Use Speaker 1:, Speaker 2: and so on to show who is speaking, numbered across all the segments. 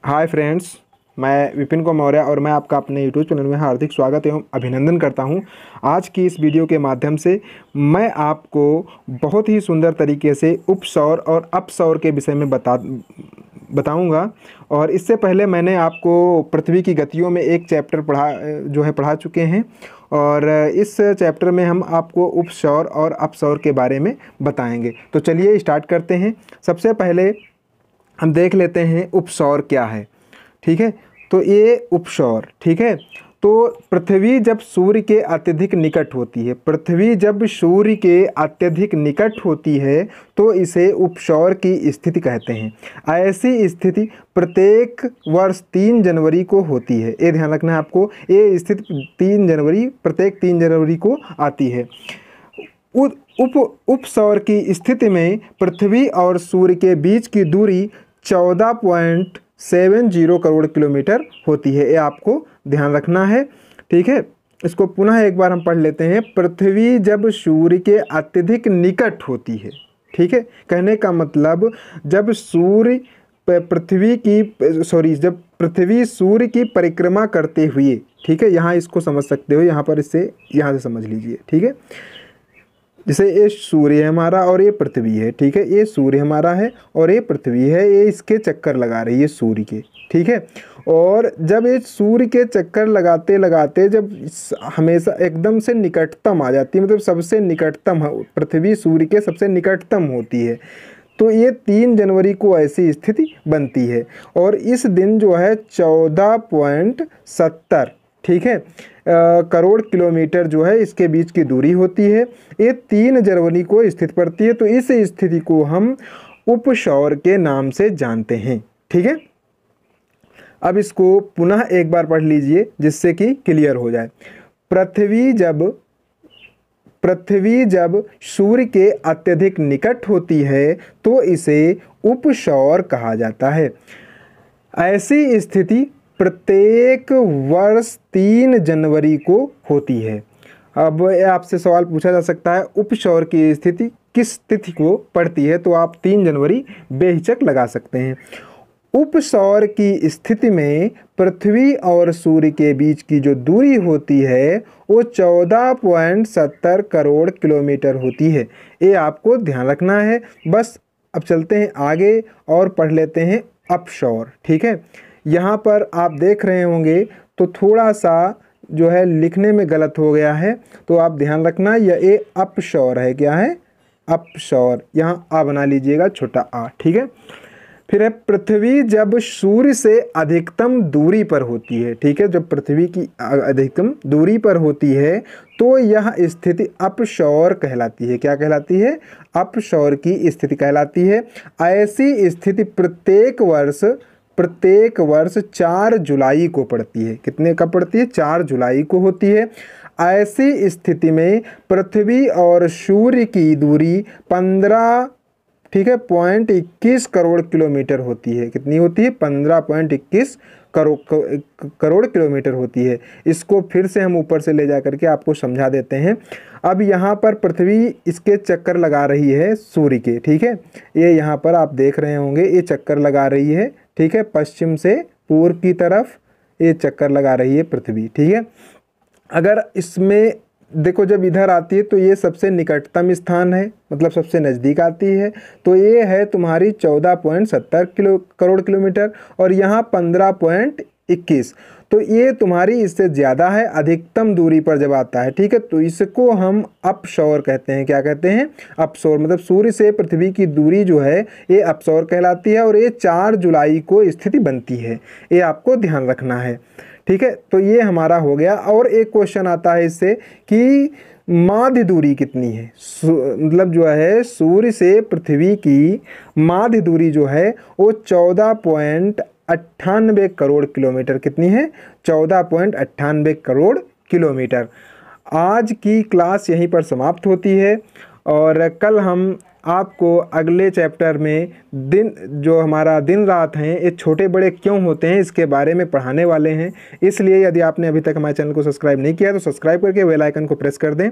Speaker 1: Hi friends, मैं विपिन कुमार मौर्य और मैं आपका अपने यूट्यूब चैनल में हार्दिक स्वागत एवं अभिनंदन करता हूं। आज की इस वीडियो के माध्यम से मैं आपको बहुत ही सुंदर तरीके से उपसौर और अपसौर के विषय में बताऊंगा। और इससे पहले मैंने आपको पृथ्वी की गतियों में एक चैप्टर पढ़ा चुके हैं और इस चैप्टर में हम आपको उपसौर और अपसौर के बारे में बताएंगे। तो चलिए स्टार्ट करते हैं। सबसे पहले हम देख लेते हैं उपसौर क्या है। ठीक है, तो ये उपसौर, ठीक है, तो पृथ्वी जब सूर्य के अत्यधिक निकट होती है, पृथ्वी जब सूर्य के अत्यधिक निकट होती है तो इसे उपसौर की स्थिति कहते हैं। ऐसी स्थिति प्रत्येक वर्ष 3 जनवरी को होती है। ये ध्यान रखना है आपको, ये स्थिति प्रत्येक 3 जनवरी को आती है। उपसौर की स्थिति में पृथ्वी और सूर्य के बीच की दूरी 14.70 करोड़ किलोमीटर होती है। ये आपको ध्यान रखना है, ठीक है। इसको पुनः एक बार हम पढ़ लेते हैं। पृथ्वी जब सूर्य के अत्यधिक निकट होती है, ठीक है, कहने का मतलब जब पृथ्वी सूर्य की परिक्रमा करते हुए, ठीक है, यहाँ इसको समझ सकते हो, यहाँ से समझ लीजिए, ठीक है। जैसे ये सूर्य है हमारा और ये पृथ्वी है, ठीक है, ये सूर्य हमारा है और ये पृथ्वी है, ये इसके चक्कर लगा रही है सूर्य के, ठीक है। और जब ये सूर्य के चक्कर लगाते लगाते जब हमेशा एकदम से निकटतम आ जाती है, मतलब सबसे निकटतम, पृथ्वी सूर्य के सबसे निकटतम होती है, तो ये 3 जनवरी को ऐसी स्थिति बनती है। और इस दिन जो है 14.70, ठीक है, करोड़ किलोमीटर जो है इसके बीच की दूरी होती है। ये 3 जनवरी को स्थित पड़ती है, तो इस स्थिति को हम उपसौर के नाम से जानते हैं, ठीक है। अब इसको पुनः एक बार पढ़ लीजिए जिससे कि क्लियर हो जाए। पृथ्वी जब सूर्य के अत्यधिक निकट होती है तो इसे उपसौर कहा जाता है। ऐसी स्थिति प्रत्येक वर्ष 3 जनवरी को होती है। अब आपसे सवाल पूछा जा सकता है, उपसौर की स्थिति किस तिथि को पड़ती है, तो आप 3 जनवरी बेहिचक लगा सकते हैं। उपसौर की स्थिति में पृथ्वी और सूर्य के बीच की जो दूरी होती है वो 14.70 करोड़ किलोमीटर होती है। ये आपको ध्यान रखना है। बस अब चलते हैं आगे और पढ़ लेते हैं अपसौर, ठीक है। यहाँ पर आप देख रहे होंगे तो थोड़ा सा जो है लिखने में गलत हो गया है, तो आप ध्यान रखना, ये अपसौर है। क्या है? अपसौर। यहाँ आ बना लीजिएगा, छोटा आ, ठीक है। फिर है पृथ्वी जब सूर्य से अधिकतम दूरी पर होती है, ठीक है, जब पृथ्वी की अधिकतम दूरी पर होती है तो यह स्थिति अपसौर कहलाती है। क्या कहलाती है? अपसौर की स्थिति कहलाती है। ऐसी स्थिति प्रत्येक वर्ष 4 जुलाई को पड़ती है। कितने कब पड़ती है? 4 जुलाई को होती है। ऐसी स्थिति में पृथ्वी और सूर्य की दूरी 15, ठीक है, 0.21 करोड़ किलोमीटर होती है। कितनी होती है? 15.21 करोड़ किलोमीटर होती है। इसको फिर से हम ऊपर से ले जा करके आपको समझा देते हैं। अब यहाँ पर पृथ्वी इसके चक्कर लगा रही है सूर्य के, ठीक है, ये यहाँ पर आप देख रहे होंगे, ये चक्कर लगा रही है, ठीक है, पश्चिम से पूर्व की तरफ ये चक्कर लगा रही है पृथ्वी, ठीक है। अगर इसमें देखो, जब इधर आती है तो ये सबसे निकटतम स्थान है, मतलब सबसे नज़दीक आती है, तो ये है तुम्हारी 14.70 करोड़ किलोमीटर और यहाँ 15.21, तो ये तुम्हारी इससे ज़्यादा है, अधिकतम दूरी पर जब आता है, ठीक है, तो इसको हम अपसौर कहते हैं। क्या कहते हैं? अपसौर। मतलब सूर्य से पृथ्वी की दूरी जो है ये अपसौर कहलाती है और ये 4 जुलाई को स्थिति बनती है। ये आपको ध्यान रखना है, ठीक है। तो ये हमारा हो गया। और एक क्वेश्चन आता है इससे कि माध्य दूरी कितनी है, मतलब जो है सूर्य से पृथ्वी की माध्य दूरी जो है वो 14.98 करोड़ किलोमीटर। कितनी है? 14.98 करोड़ किलोमीटर। आज की क्लास यहीं पर समाप्त होती है और कल हम आपको अगले चैप्टर में जो हमारा दिन रात हैं ये छोटे बड़े क्यों होते हैं इसके बारे में पढ़ाने वाले हैं। इसलिए यदि आपने अभी तक हमारे चैनल को सब्सक्राइब नहीं किया तो सब्सक्राइब करके बेल आइकन को प्रेस कर दें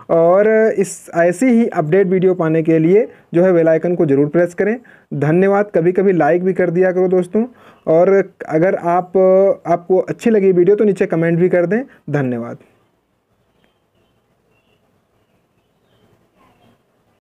Speaker 1: और इस ऐसी ही अपडेट वीडियो पाने के लिए जो है बेल आइकन को ज़रूर प्रेस करें। धन्यवाद। कभी कभी लाइक भी कर दिया करो दोस्तों, और अगर आपको अच्छी लगी वीडियो तो नीचे कमेंट भी कर दें। धन्यवाद।